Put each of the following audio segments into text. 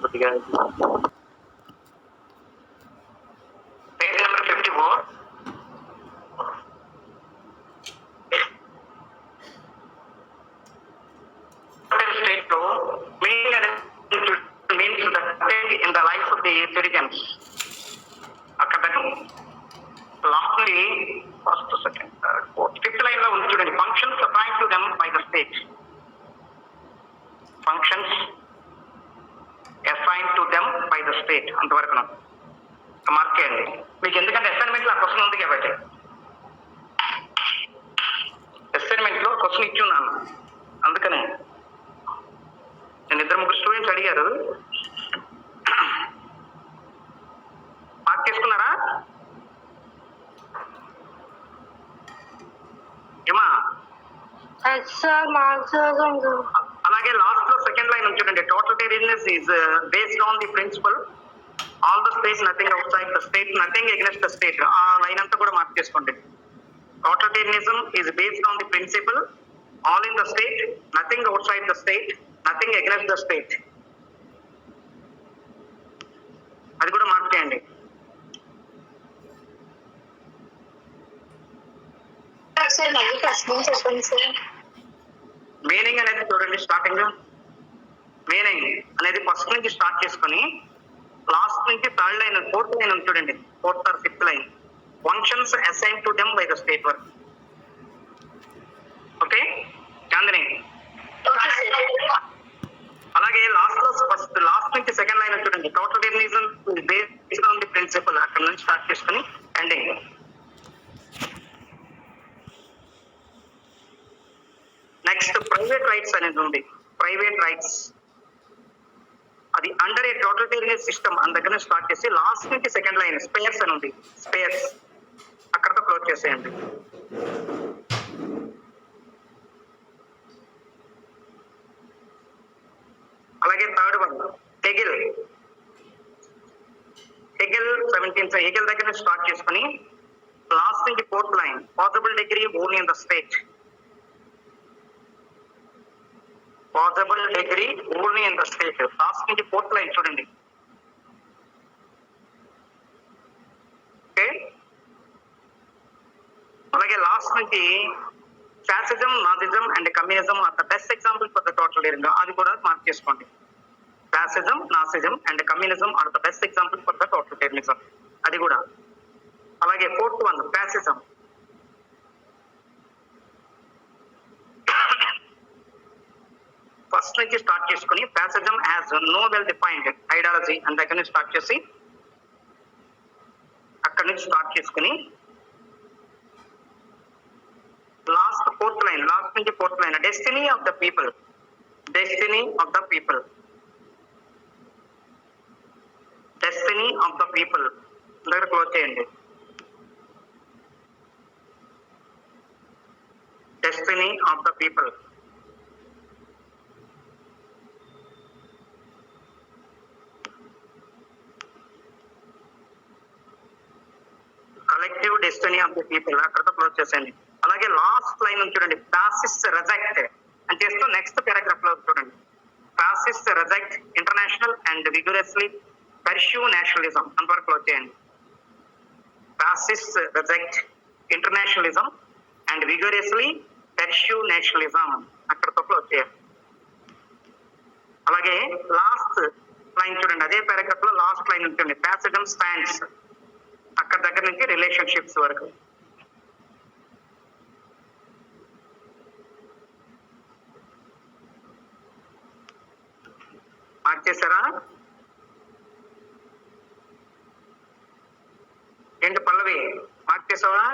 కొద్దిగా page number 54. State లో means in the life of the citizens. అక్కడ lastly first second third fourth fifth line లో ఉంది చూడండి. Functions assigned to them by the state. Functions assigned to them by the state అంతవరకు mark చేయండి మీకు, ఎందుకంటే assignment లో ఆ క్వశ్చన్ ఉంది కాబట్టి. అసైన్మెంట్ లో క్వశ్చన్ ఇచ్చున్నాను, అందుకనే నేను 2-3 స్టూడెంట్స్ అడిగారు. మార్క్ చేసుకున్నారా ఏమా? అలాగే లాస్ట్ లో సెకండ్ లైన్ చూడండి. Totalitarianism is based on the principle all the states nothing outside the state nothing against the state. ఆ లైన్ అంతా కూడా మార్క్ చేసుకోండి. Totalitarianism is based on the principle all in the state nothing outside the state nothing against the state. అది కూడా mark చేయండి. Meaning అనేది చూడండి. Starting meaning అనేది ఫస్ట్ నుంచి స్టార్ట్ చేసుకొని లాస్ట్ నుంచి థర్డ్ లైన్ ఫోర్త్ లైన్ చూడండి. Fourth or fifth line functions assign to them by the state work. Okay Chandini. అలాగే లాస్ట్ లో ఫస్ట్ లాస్ట్ నుంచి సెకండ్ లైన్ చూడండి. Totalitarianism based on the principle అక్కడ నుంచి స్టార్ట్ చేసుకొని ఎండింగ్. నెక్స్ట్ ప్రైవేట్ రైట్స్ అనేది ఉంది. ప్రైవేట్ రైట్స్ అది అండర్ ఏ టోటలిటేరియన్ సిస్టమ్ అని దగ్గర స్టార్ట్ చేసి లాస్ట్ నుంచి సెకండ్ లైన్ స్పేర్స్ అని ఉంది. స్పేర్స్ అక్కడతో క్లోజ్ చేసేయండి. అలాగే third one Hegel. Hegel 17th Hegel దగ్గర స్టార్ట్ చేసుకుని లాస్ట్ నుంచి fourth line possible degree only in the state. Possible degree only in the state. Last నుంచి ఫోర్త్ లైన్ చూడండి. ఓకే అలాగే లాస్ట్ నుంచి fascism Nazism and communism are the best example for the totalitarian. అది కూడా mark చేసుకోండి. Fascism Nazism and communism are the best example for the totalitarianism. అది కూడా. అలాగే ఫోర్త్ వన్ ఫ్యాసిజం. ఫస్ట్ నుంచి స్టార్ట్ చేసుకుని fascism as no well defined ideology అని దగ్గర నుంచి స్టార్ట్ చేసి అక్కడి నుంచి స్టార్ట్ చేసుకుని లాస్ట్ ఫోర్త్ లైన్ లాస్ట్ నుంచి fourth line destiny of the people. Destiny of the people. Destiny of the people దగ్గర క్లోజ్ చేయండి. Destiny of the people. Collective destiny of the people అక్కడతో క్లోజ్ చేసేయండి. అలాగే లాస్ట్ లైన్ చూడండి. Fascist reject అని చేస్తూ next paragraph లో చూడండి. Fascist reject international and vigorously pursue nationalism అంతవరకు క్లోజ్ చేయండి. Fascist reject internationalism and vigorously pursue nationalism అక్కడతో క్లోజ్ చేయండి. అలాగే లాస్ట్ లైన్ చూడండి. అదే పారాగ్రాఫ్ లో లాస్ట్ లైన్ ఉంటుంది. ఫ్యాసిజం స్టాండ్స్ అక్కడ దగ్గర నుంచి రిలేషన్షిప్స్ వరకు. మార్క్ చేశారా? ఏంటి పల్లవి మార్క్ చేసావా?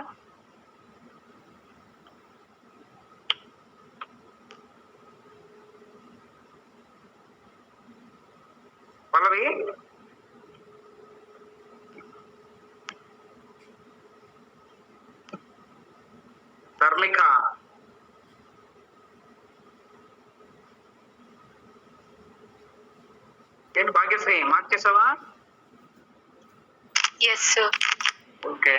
పల్లవి ధర్మిక ఏంటి భాగ్యశ్రీ మార్క్ చేసావా? Yes sir. Okay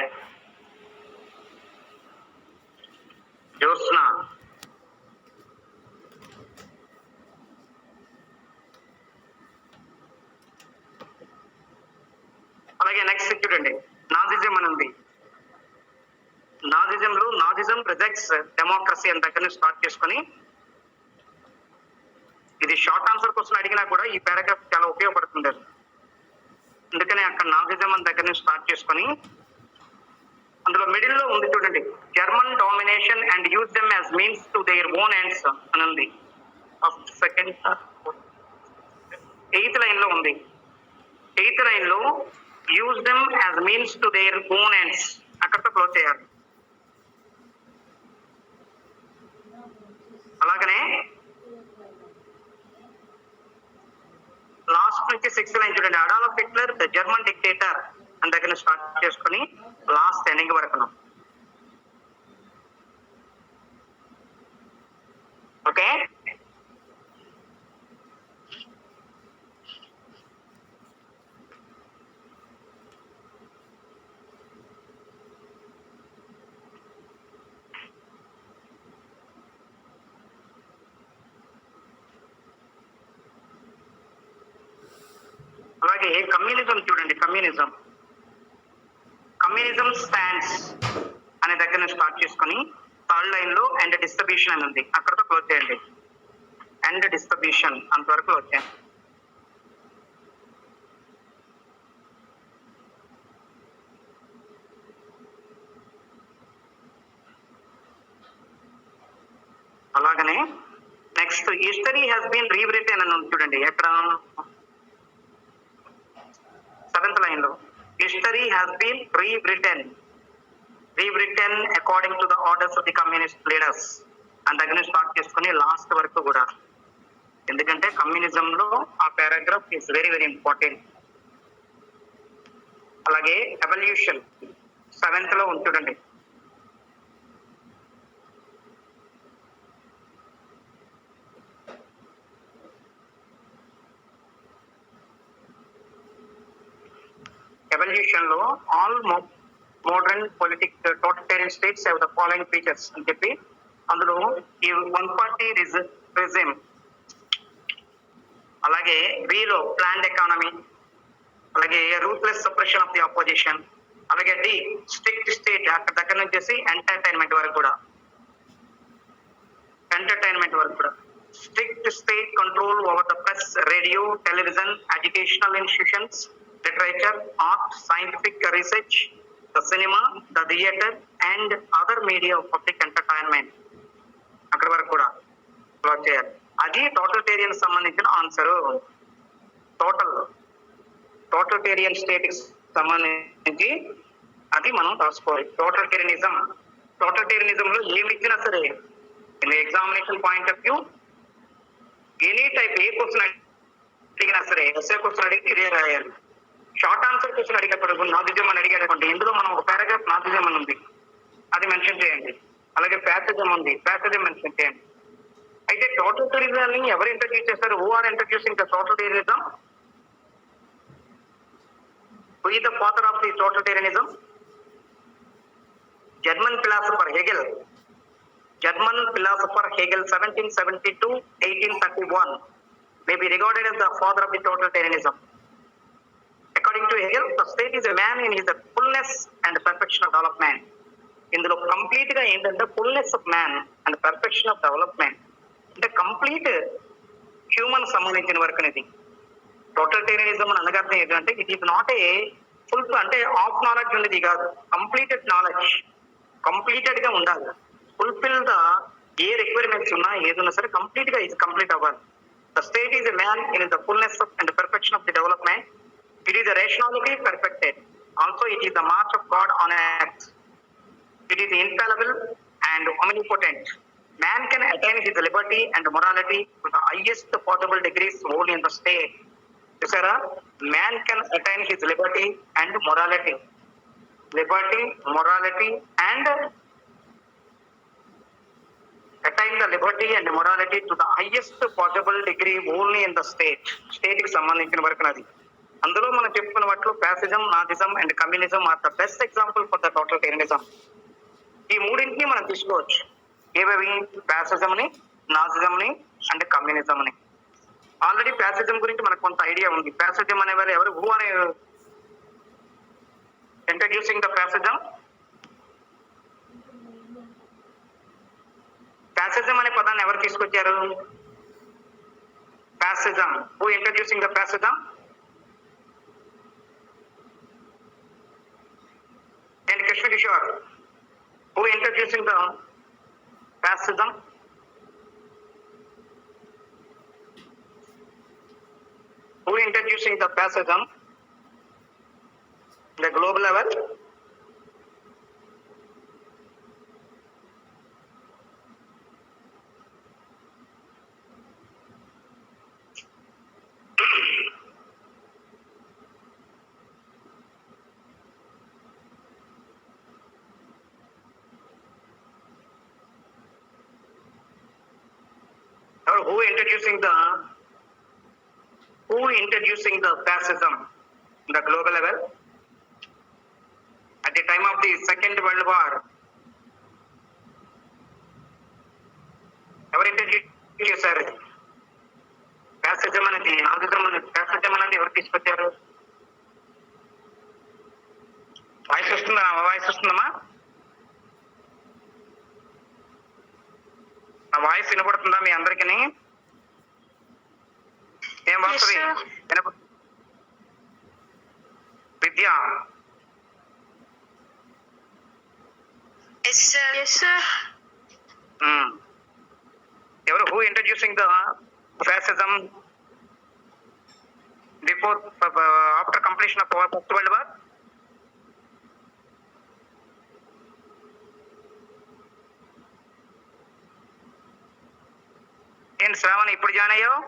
Jyotsna defends democracy అని దగ్గర నుంచి స్టార్ట్ చేసుకొని, ఇది షార్ట్ ఆన్సర్ క్వశ్చన్ అడిగినా కూడా ఈ పారాగ్రాఫ్ చాలా ఉపయోగపడుతుంది. అందుకనే అక్కడ నాజిజం అని దగ్గర నుంచి స్టార్ట్ చేసుకొని, అందులో మిడిల్ లో ఉంది చూడండి, German domination and use them as means to their own ends అని ఉంది. ఫస్ట్ సెకండ్ 8th లైన్ లో ఉంది. 8th లైన్ లో use them as means to their own ends అక్కడతో క్లోజ్ చేయాలి. అలాగనే లాస్ట్ నుంచి 6th లైన్ చూడండి, Adolf Hitler the German dictator అని దగ్గర స్టార్ట్ చేసుకుని లాస్ట్ ఎండింగ్ వరకు. ఓకే, అలాగే కమ్యూనిజం చూడండి, కమ్యూనిజం స్టాండ్స్ అనే దగ్గర నుంచి స్టార్ట్ చేసుకొని 3rd లైన్ లో అండ్ డిస్ట్రిబ్యూషన్ అని ఉంది, అక్కడతో క్లోజ్ చేయండి. అండ్ డిస్ట్రిబ్యూషన్ అంతవరకు క్లోజ్ చేయండి. అలాగనే next history has been rewritten అని ఉంది చూడండి, ఎక్కడ 7th లైన్ లో history has been rewritten according to the orders of the communist leaders అని దగ్గర స్టార్ట్ చేసుకుని లాస్ట్ వరకు కూడా. ఎందుకంటే కమ్యూనిజం లో ఆ paragraph is very very important. అలాగే ఎవల్యూషన్ 7th లో ఉంది చూడండి, ఎవల్యూషన్ లో all modern totalitarian states have the following features అని చెప్పి, అందులో ఈ 1 party రిజిమ్, అలాగే బిలో ప్లాన్డ్ ఎకానమీ, అలాగే ruthless suppression of the opposition, అలాగే డి స్ట్రిక్ట్ స్టేట్ అక్కడ దగ్గర నుంచి ఎంటర్టైన్మెంట్ వరకు కూడా, strict state control over the press, radio, television, educational institutions, literature, art, scientific research, the cinema, the theatre and other media of public entertainment అక్కడ వరకు కూడా close చేయాలి. అది టోటలిటేరియన్ సంబంధించిన ఆన్సర్. టోటలిటేరియన్ స్టేట్ కి సంబంధించి అది మనం రాసుకోవాలి. టోటలిటేరియనిజం లో ఏమి ఇచ్చినా సరే examination point of view any type A question అడిగినా సరే, ఎస్ఏ క్వశ్చన్ అడిగితే ఇదే రాయాలి. షార్ట్ ఆన్సర్ క్వశ్చన్ అడిగేటప్పుడు నాజిజం అని అడిగాడు, ఇందులో మనం ఒక పారాగ్రాఫ్ నాజిజం అని ఉంది, అది మెన్షన్ చేయండి. అలాగే ప్యాసేజం ఉంది, ప్యాసేజం మెన్షన్ చేయండి. అయితే టోటలిటేరియనిజాన్ని ఎవరు ఇంట్రడ్యూస్ చేస్తారు? Who are introducing the totalitarianism? Who is the father of the totalitarianism? German philosopher Hegel, 1772 to 1831, may be regarded as the father of the totalitarianism. According to Hegel, the state is a man in his fullness and perfection of development. ఇందులో complete గా ఏంటంటే fullness of man and perfection of development, అంటే complete human సంబంధించిన work అనేది. టోటలిటేరియనిజం అని అనగానే ఏంటంటే it is not a full, అంటే ఆఫ్ నాలెడ్జ్ ఉండేది కాదు, కంప్లీటెడ్ నాలెడ్జ్, కంప్లీటెడ్ గా ఉండాలి. ఫుల్ఫిల్ ద ఏ రిక్వైర్మెంట్స్ ఉన్నా ఏదున్నా సరే కంప్లీట్ గా ఇది కంప్లీట్ అవ్వాలి. The state is a man in the fullness of and perfection of the development. It is the rationality perfected. Also it is the March of God on earth. It is infallible and omnipotent. Man can attain his liberty and morality to the highest possible degrees only in the state. Sir, man can attain his liberty and morality. Liberty, morality and attain the liberty and morality to the highest possible degree only in the state. State కి సంబంధించిన వరకు నాది. అందులో మనం చెప్పుకున్న వాటిలో fascism, Nazism and communism are the best example for the totalitarianism. ఈ మూడింటిని మనం తీసుకోవచ్చు. ఏవేవి? ప్యాసిజం ని, నాజిజం ని అండ్ కమ్యూనిజం ని. ఆల్రెడీ ప్యాసిజం గురించి మనకు కొంత ఐడియా ఉంది. ప్యాసిజం అనేవారు ఎవరు? Who are introducing the fascism? Fascism అనే పదాన్ని ఎవరు తీసుకొచ్చారు? Fascism. Who introducing the fascism? And Krishna Kishore. Who introducing the fascism? Who introducing the fascism? The global level? Or who introducing the fascism in the global level? At the time of the Second World War, ఎవరు introduce చేశారు fascism అనేది? Fascism అనేది ఎవరు తీసుకొచ్చారు? Voice వస్తుందమ్మా? నా voice వినపడుతుందా మీ అందరికి? ఏం వస్తుంది విద్య? ఎవరు? Who introducing the fascism before after completion of first world war? ఏం శ్రావణ ఇప్పుడు జాయిన్ అయ్యావు?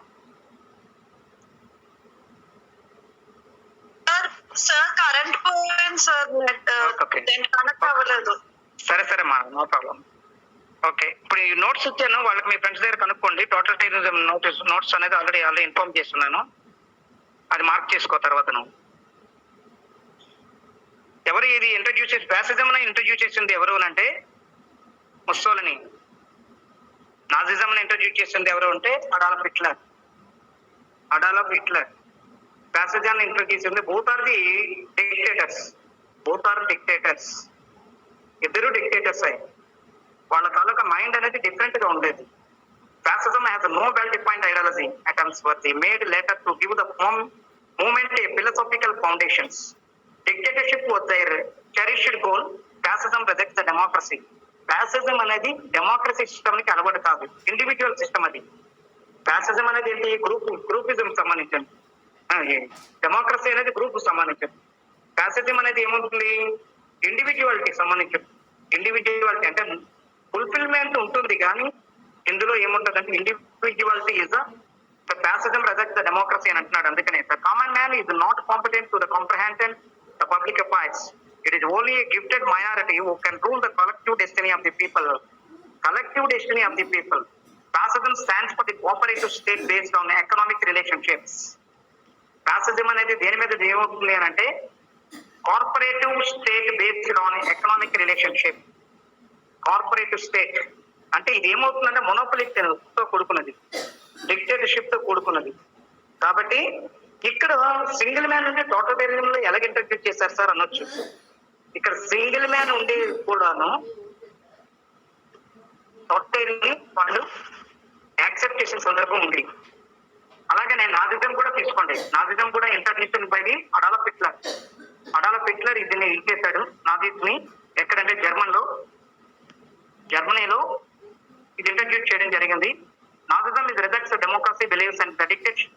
సార్ కరెంట్ పోయింది సార్, నెట్ కనెక్ట్ అవ్వలేదు. సరే మా నో ప్రాబ్లం. ఓకే, ఇప్పుడు ఈ నోట్స్ ఇచ్చాను వాళ్ళకి, మీ ఫ్రెండ్స్ దగ్గర కనుక్కోండి. టోటల్ టెర్రరిజం నోట్స్ అనేది ఆల్రెడీ ఇన్ఫార్మ్ చేస్తున్నాను, అది మార్క్ చేసుకో తర్వాత. నువ్వు ఎవరు ఇది ఇంట్రడ్యూస్ చేసి ఫ్యాసిజం ఇంట్రడ్యూస్ చేసింది ఎవరు అంటే ముస్సోలిని. నాజిజం ఇంట్రడ్యూస్ చేసింది ఎవరు అంటే అడాల్ఫ్ హిట్లర్. ఫ్యాసిజాన్ని ఇంట్రడ్యూస్ చేసింది బోత్ ఆర్ డిక్టేటర్స్. ఇద్దరు డిక్టేటర్స్ అయ్యి వాళ్ళ తాలూకా మైండ్ అనేది డిఫరెంట్ గా ఉండేది. Fascism has no well-defined ideology attempts were made later to give the movement a philosophical foundations. Dictatorship was their cherished goal. Fascism rejects the democracy. Fascism అనేది democracy system కి అలవాటు కాదు, individual system అది. Fascism అనేది ఏంటి? Groupism సంబంధించింది. Democracy అనేది group సంబంధించింది. ఫ్యాసిజం అనేది ఏముంటుంది? ఇండివిజువాలిటీ సంబంధించింది. ఇండివిజువాలిటీ అంటే ఫుల్ఫిల్మెంట్ ఉంటుంది, కానీ ఇందులో ఏముంటుంది అంటే individuality is the fascism rejects the democracy అని అంటున్నాడు. అందుకనే the common man is not competent to the comprehend the public affairs. It is only a gifted minority who can rule the collective destiny of the people. Fascism stands for the cooperative state based on economic relationships. Fascism అనేది దేని మీద ఏమవుతుంది అని అంటే cooperative state based on economic relationship. Cooperative state అంటే ఇది ఏమవుతుందంటే మొనోపలిక్ తో కూడుకున్నది, డిక్టేటర్షిప్ తో కూడుకున్నది. కాబట్టి ఇక్కడ సింగిల్ మ్యాన్ ఉండే టోటల్ టెర్రరిజంలో ఎలాగ ఇంట్రడ్యూస్ చేశారు సార్ అనొచ్చు. ఇక్కడ సింగిల్ మ్యాన్ ఉండే కూడాను టోటల్ వాళ్ళు యాక్సెప్ట్ చేసిన సందర్భం ఉంది. అలాగే నేను నాజిజం కూడా తీసుకోండి. నాజిజం కూడా introduction by the Adolf Hitler ఇది ఇచ్చేశాడు నాజిజం ని. ఎక్కడంటే జర్మనీలో ఇది ఇంట్రడ్యూస్ చేయడం జరిగింది. Nazism is rejects democracy, believes and the dictatorship.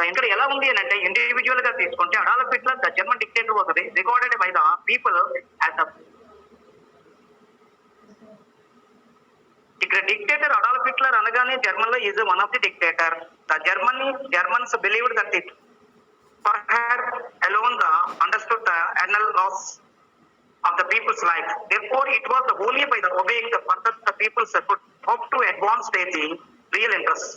ఇక్కడ ఎలా ఉంది అని అంటే ఇండివిజువల్ గా తీసుకుంటే Adolf Hitler the German dictator was recorded by the people as the. ఇక్కడ డిక్టేటర్ అడాల్ఫ్ హిట్లర్ అనగానే జర్మన్ లో is one of the dictator. The Germans believed that it for her alone the understood the eternal laws of the people's life. Therefore, it was only by the obeying the further the people's could hope to advance their real interest.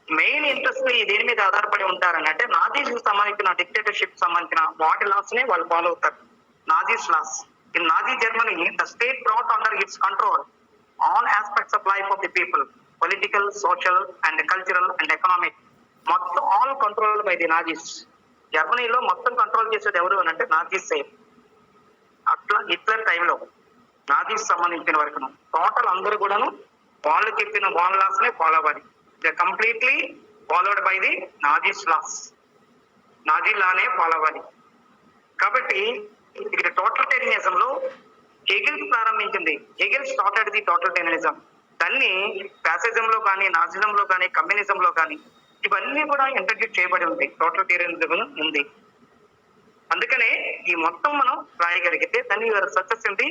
Main interest దేని మీద ఆధారపడి ఉంటారని అంటే నాజీకి సంబంధించిన dictatorship సంబంధించిన వాటి loss ని వాళ్ళు ఫాలో అవుతారు. Nazi's laws. In Nazi Germany, the state brought under its control all aspects of life of the people, political, social, and cultural and economic. మొత్తం all control by the Nazis. జర్మనీలో మొత్తం control చేసేది ఎవరు అని అంటే Nazis. అట్లా Hitler టైంలో Nazis సంబంధించిన వరకు టోటల్ అందరూ కూడాను వాళ్ళు చెప్పిన వాళ్ళ లాస్ నే ఫాలో అవ్వాలి. They completely followed by the Nazis laws. Nazi లానే ఫాలో అవ్వాలి. కాబట్టి ఇక్కడ టోటలిటేరియనిజం లో హెగెల్స్ ప్రారంభించింది. Hegel's started the totalitarianism. దాన్ని ఫ్యాసిజం లో కానీ, నాజిజం లో కానీ, కమ్యూనిజం లో కానీ ఇవన్నీ కూడా ఇంట్రడ్యూస్ చేయబడి ఉంది. టోటలిటేరియనిజం ఉంది. అందుకనే ఈ మొత్తం మనం రాయగలిగితే దాన్ని సక్సెస్ ఏంటి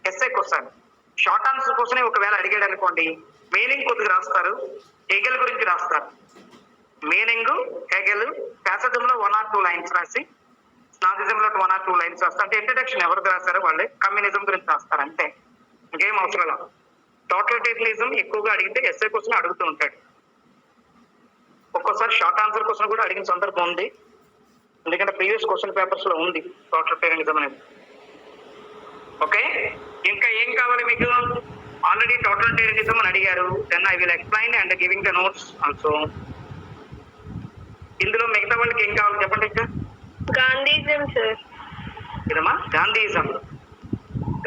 ఎస్ఐ క్వశ్చన్. షార్ట్ ఆన్సర్ కోసమే ఒకవేళ అడిగాడు అనుకోండి, మీనింగ్ కొద్దిగా రాస్తారు, హెగెల్ గురించి రాస్తారు. మీనింగ్ హెగెల్, ఫ్యాసిజం లో 1 or 2 లైన్స్ రాసి, నాజిజం లో 1 or 2 లైన్స్ రాస్తారు. అంటే ఇంట్రడక్షన్ ఎవరికి రాస్తారో వాళ్ళే కమ్యూనిజం గురించి రాస్తారు అంతే, ఇంకేం అవసరం లేదు. టోటలిటేరియనిజం ఎక్కువగా అడిగితే ఎస్ఐ క్వశ్చన్ అడుగుతూ ఉంటాడు. ఒక్కోసారి షార్ట్ ఆన్సర్ క్వశ్చన్ కూడా అడిగిన సందర్భం ఉంది, ఎందుకంటే ప్రీవియస్ క్వశ్చన్ పేపర్స్ లో ఉంది టోటలిటేరియనిజం అనేది. ఓకే, ఇంకా ఏం కావాలి మీకు? ఆల్రెడీ టోటలిటేరియనిజం అని అడిగారు. Then I will explain and giving the notes also. ఇందులో మిగతా వాళ్ళకి ఏం కావాలి చెప్పండి. ఇంకా గాంధీజం సార్. ఇదమ్మా గాంధీజం.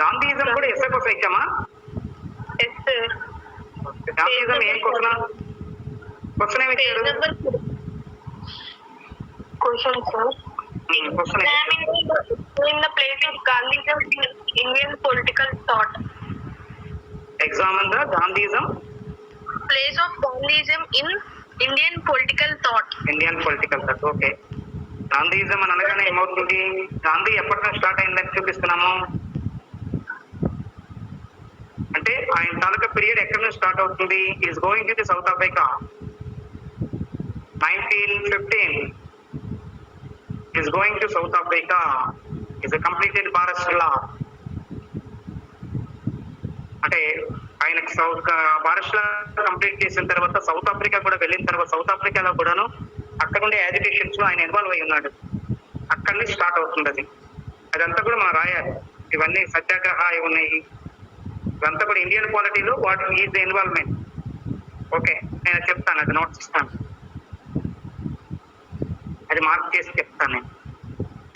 గాంధీజం కూడా ఎస్ఐ కోసం ఇచ్చామా? Yes sir. గాంధీజం ఏం క్వశ్చన్? క్వశ్చన్ ఏమి ఇచ్చారు? Question sir. Question In the place of Gandhism in Indian political thought. Examine the Gandhism. Place of Gandhism in Indian political thought. Indian political thought. Okay. Gandhism అని అనగానే ఏమవుతుంది? గాంధీ ఎప్పటి నుంచి start అయిందని చూపిస్తున్నాము. అంటే ఆయన తాలూకా పీరియడ్ ఎక్కడి నుంచి స్టార్ట్ అవుతుంది? Is going to the south Africa 1915. is going to South Africa. is a completed Barashla. అంటే ఆయనకి బారష్లా కంప్లీట్ చేసిన తర్వాత సౌత్ ఆఫ్రికా కూడా వెళ్ళిన తర్వాత సౌత్ ఆఫ్రికాలో కూడాను అక్కడ ఉండే యాజిటేషన్స్ లో ఆయన ఇన్వాల్వ్ అయి ఉన్నాడు. అక్కడి నుంచి స్టార్ట్ అవుతుంది అది. అదంతా కూడా మనం రాయాలి. ఇవన్నీ సత్యాగ్రహ ఉన్నాయి, ఇవంతా కూడా ఇండియన్ పాలిటీలో what is the involvement. Okay, నేను చెప్తాను, అది నోట్స్ ఇస్తాను, అది మార్క్ చేసి చెప్తాను నేను.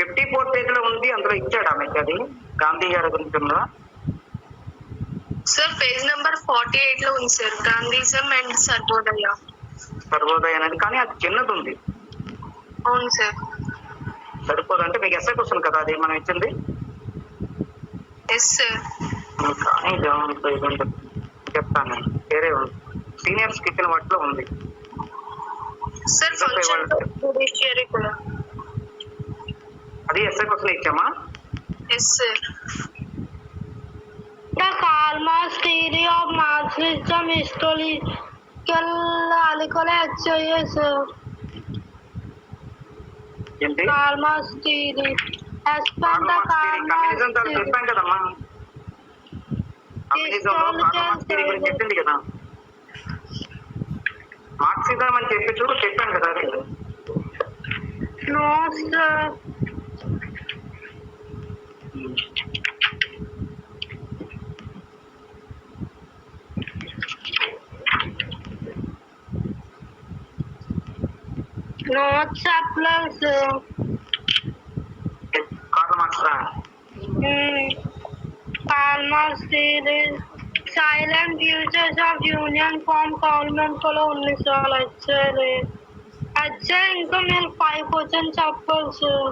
54 పేజీలో ఉంది, అందులో ఇచ్చాడు ఆమెకి అది గాంధీ గారి గురించి ఉందా సార్? పేజ్ నెంబర్ 48 లో ఉంది సార్, గాంధీజం అండ్ సర్వోదయ. సర్వోదయ అనేది, కానీ అది చిన్నది ఉంది. అవును సార్. సరిపోదు అంటే మీకు ఎస్ఐ క్వశ్చన్ కదా అది మనం ఇచ్చింది. Yes sir. కానీ చెప్తాను నేను, వేరే ఉంది, సీనియర్స్ కిచెన్ వాటిలో ఉంది సార్. ఫంక్షన్ జుడిషియరీ కూడా అది ఎస్ఐ క్వశ్చన్ ఇచ్చామా? Yes sir. The Karl Marx theory of Marxism historical HIA sir. ఏంటి? Karl Marx theory. As per the Karl Marx communism theory. చెప్పాం కదమ్మా, కమ్యూనిజంలో కార్ల్ మార్క్స్ థియరీ గురించి చెప్పింది కదా. మార్క్సిజం అని చెప్పి చూడు చెప్పాను కదా అది. No sir. Not Chaplin sir. Karl Marx రా. Karl Marx theory. Silent users of union form government को उन्नीस साल अच्छा इनको मेरे 5 क्वेश्चन చెప్పాలి సార్.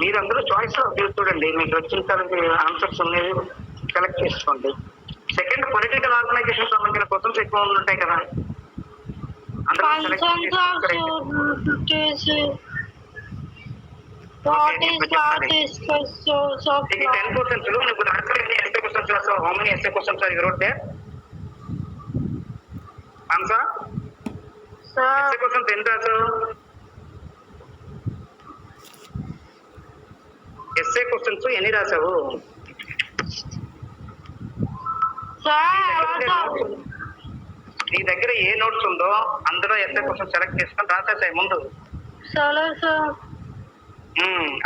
మీరందరూ చాయిస్ చూడండి, మీకు వచ్చిన ఆన్సర్స్ ఉన్నాయి సెలెక్ట్ చేసుకోండి. సెకండ్ పొలిటికల్ ఆర్గనైజేషన్ సంబంధించిన క్వశ్చన్స్ ఎక్కువ ఉంటాయి కదా, What is what is so 10 questions లో నీకు ఆన్సర్ ఎన్ని ఎస్ఏ క్వశ్చన్స్ రాస్తావు? How many SA questions are you wrote there? Answer SA questions ఎంత రాసావు? ఎస్ఏ క్వశ్చన్స్ ఎన్ని రాసావు? నీ దగ్గర ఏ నోట్స్ ఉందో అందులో ఎస్ఏ క్వశ్చన్ సెలెక్ట్ చేసుకొని రాసేసాయి ముందు. సరే సార్.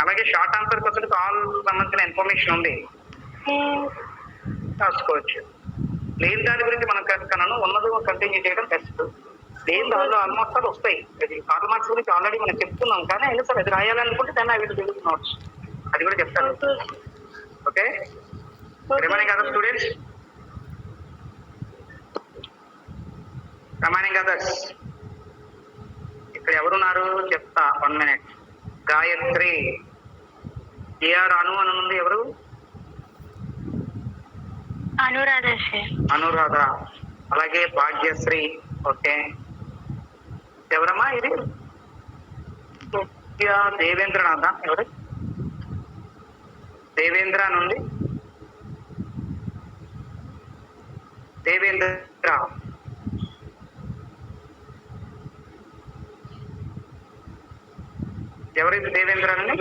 అలాగే షార్ట్ ఆన్సర్ క్వశ్చన్ కాల్ సంబంధించిన ఇన్ఫర్మేషన్ ఉంది, రాసుకోవచ్చు. లేని దాని గురించి మనం కనుక ఉన్నది కంటిన్యూ చేయడం బెస్ట్. లేని దానిలో ఆల్మోస్ట్ ఆల్ వస్తాయి. అది కాల్ మార్క్స్ గురించి ఆల్రెడీ మనం చెప్తున్నాం, కానీ అయినా సరే అది రాయాలనుకుంటే దాన్ని అవి తెలుగు నోట్స్ అది కూడా చెప్తాను. Okay, remaining other students, remaining others ఇక్కడ ఎవరున్నారు చెప్తా, 1 minute. గాయత్రి, ఏఆర్ అను అని ఉంది, ఎవరు? అనురాధ, అలాగే భాగ్యశ్రీ. ఓకే, ఎవరమ్మా ఇది? దేవేంద్రనాథ, ఎవరు? దేవేంద్ర నుండి దేవేంద్ర, ఎవరైతే దేవేంద్ర అని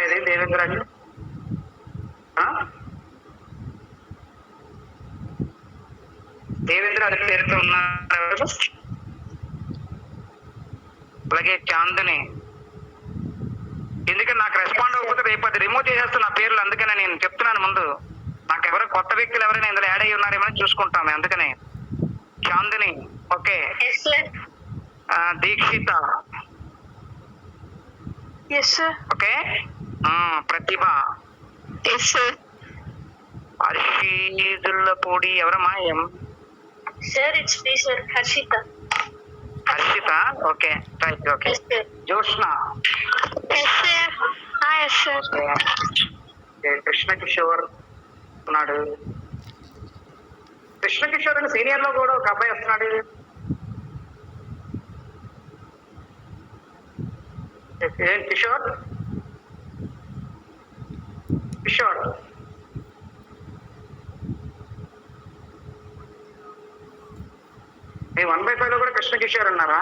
ఇది దేవేంద్ర అని దేవేంద్ర అది పేరుతో ఉన్నారు. అలాగే చాందని, ఎందుకంటే నాకు రెస్పాండ్ అవ్వకపోతే రేపు అది రిమూవ్ చేసేస్తున్న పేర్లు, అందుకనే నేను చెప్తున్నాను ముందు. నాకు ఎవరో కొత్త వ్యక్తులు ఎవరైనా ఇందులో యాడ్ అయ్యి ఉన్నారేమో చూసుకుంటాము, అందుకనే. చాందిని, ఓకే. దీక్షిత, ఓకే. ప్రతిభ, హర్షిదుల్లపూడి, ఎవరమ్మా? Harshita, okay, right, okay. Joshna, Krishna Kishore ఉన్నాడు. కృష్ణ కిషోర్ అని సీనియర్ లో కూడా ఒక అబ్బాయి వస్తున్నాడు. కిషోర్ కిషోర్ మీ 1/5 లో కూడా కృష్ణ కిషోర్ ఉన్నారా?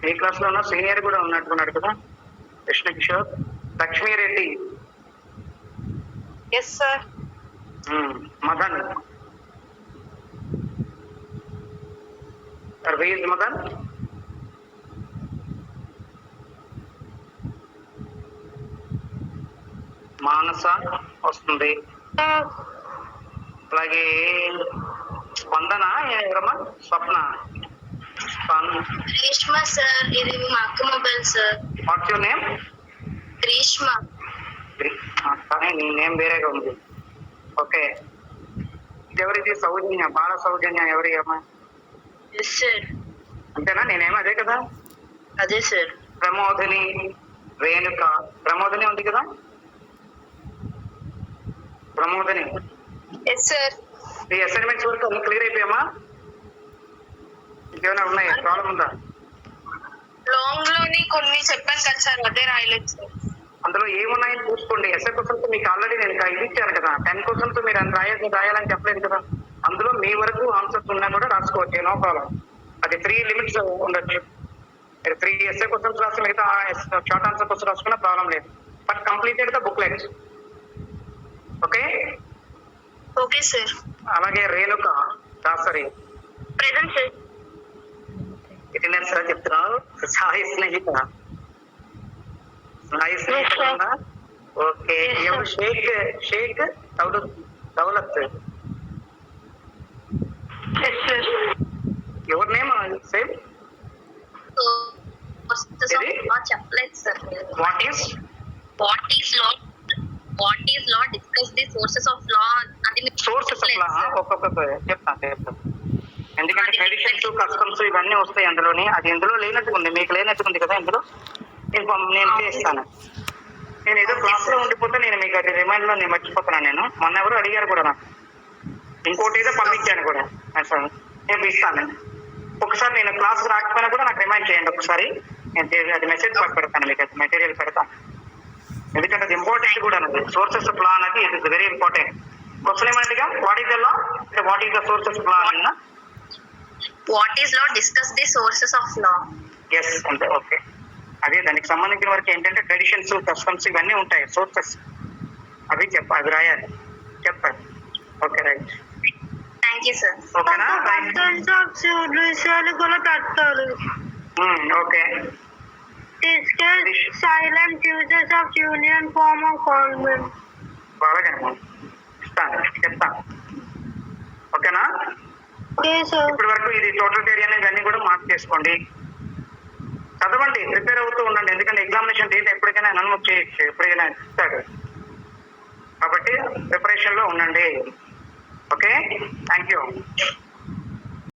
మీ క్లాస్ లో ఉన్న సీనియర్ కూడా ఉన్నట్టున్నాడు కదా కృష్ణ కిషోర్. లక్ష్మీరెడ్డి, మదన్, మదన్, మానస వస్తుంది. అలాగే స్పందన, ఎవరమ్మా? స్వప్న, గ్రీష్మ సార్, ఇది మా అక్క mobile sir. What's your name? Greeshma. కానీ నీ నేమ్ వేరేగా ఉంది. ఓకే, ఎవరిది? సౌజన్య, బాల సౌజన్య, ఎవరి అమ్మా? అంతేనా? నేనేమో అదే కదా. అదే సార్. ప్రమోదిని, రేణుక, ప్రమోదిని ఉంది కదా. ప్రమోదిని, ఈ అసైన్మెంట్స్ వరకు అన్ని క్లియర్ అయిపోయామా? ఇంకేమైనా ఉన్నాయా? ప్రాబ్లం ఉందా? లాంగ్ లోని కొన్ని చెప్పాను కదా సార్, అదే రాయలేదు సార్. అందులో ఏమున్నాయని చూసుకోండి. ఎస్ఐ క్వశ్చన్స్ మీకు ఆల్రెడీ నేను ఇది ఇచ్చాను కదా. 10 క్వశ్చన్స్ మీరు రాయాలని చెప్పలేదు కదా. అందులో మీ వరకు ఆన్సర్స్ ఉన్నా కూడా రాసుకోవచ్చు, నో ప్రాబ్లం. అది 3 లిమిట్స్ ఉండొచ్చు. మీరు 3 ఎస్ఐ క్వశ్చన్స్ రాసి మిగతా షార్ట్ ఆన్సర్ క్వశ్చన్ రాసుకున్నా ప్రాబ్లం లేదు. But completed the booklet. Okay, okay sir. అలాగే Renuka Dasari, present sir. Attendance sir చెప్తున్నాను. సాయి స్నేహిత, సాయి స్నేహిత, ఓకే. ఎవరు? షేక్ దౌలత్, ఎవరి నేమ్ సేమ్? చెప్పలేదు sir. What is law? Discuss the sources of law. Sources of law ఒక్కొక్క చెప్తాను. ఎందుకంటే ట్రెడిషన్స్, కస్టమ్స్ ఇవన్నీ వస్తాయి అందులోని. అది ఇందులో లేనట్టుగా ఉంది, మీకు లేనట్టుగా ఉంది కదా ఇందులో. నేను చేస్తాను. నేను ఏదో క్లాస్ లో ఉండిపోతే నేను మీకు అది రిమైండ్ లో నేను మర్చిపోతున్నాను. నేను మొన్న ఎవరు అడిగారు కూడా నాకు. ఇంకోటి ఏదో పంపించాను కూడా, నేను ఇస్తాను. ఒకసారి నేను క్లాస్ రాకపోయినా కూడా నాకు రిమైండ్ చేయండి ఒకసారి. నేను అది మెసేజ్ పెడతాను మీకు, అది మెటీరియల్ పెడతాను. ఎందుకంటే అది ఇంపార్టెంట్ కూడా అన్నది. సోర్సెస్ ఆఫ్ లా అనేది it is very important. Question ఏమంటే what is the law, what is the sources of law అన్న. What is law? Discuss the sources of law. Yes, అంతే. ఓకే, అదే దానికి సంబంధించిన వరకు ఏంటంటే ట్రెడిషన్స్, కస్టమ్స్ ఇవన్నీ ఉంటాయి, సోర్సెస్ అవి అవి రాయాలి, చెప్తారు. Okay right, thank you sir. ఓకేనా రైట్. పర్సన్స్ ఆఫ్ విషయాలు కూడా పెట్టాలి. Okay, discuss silent uses of union form of government. బాగా ఇస్తాను, చెప్తాను. ఓకేనా, ఓకే సార్. ఇప్పటి వరకు ఇది టోటలిటేరియన్ ఇవన్నీ కూడా మార్క్ చేసుకోండి, చదవండి, ప్రిపేర్ అవుతూ ఉండండి. ఎందుకంటే ఎగ్జామినేషన్ డేట్ ఎప్పటికైనా అనౌన్స్ చేయొచ్చు, ఎప్పటికైనా ఇస్తాడు, కాబట్టి ప్రిపరేషన్ లో ఉండండి. Okay, thank you.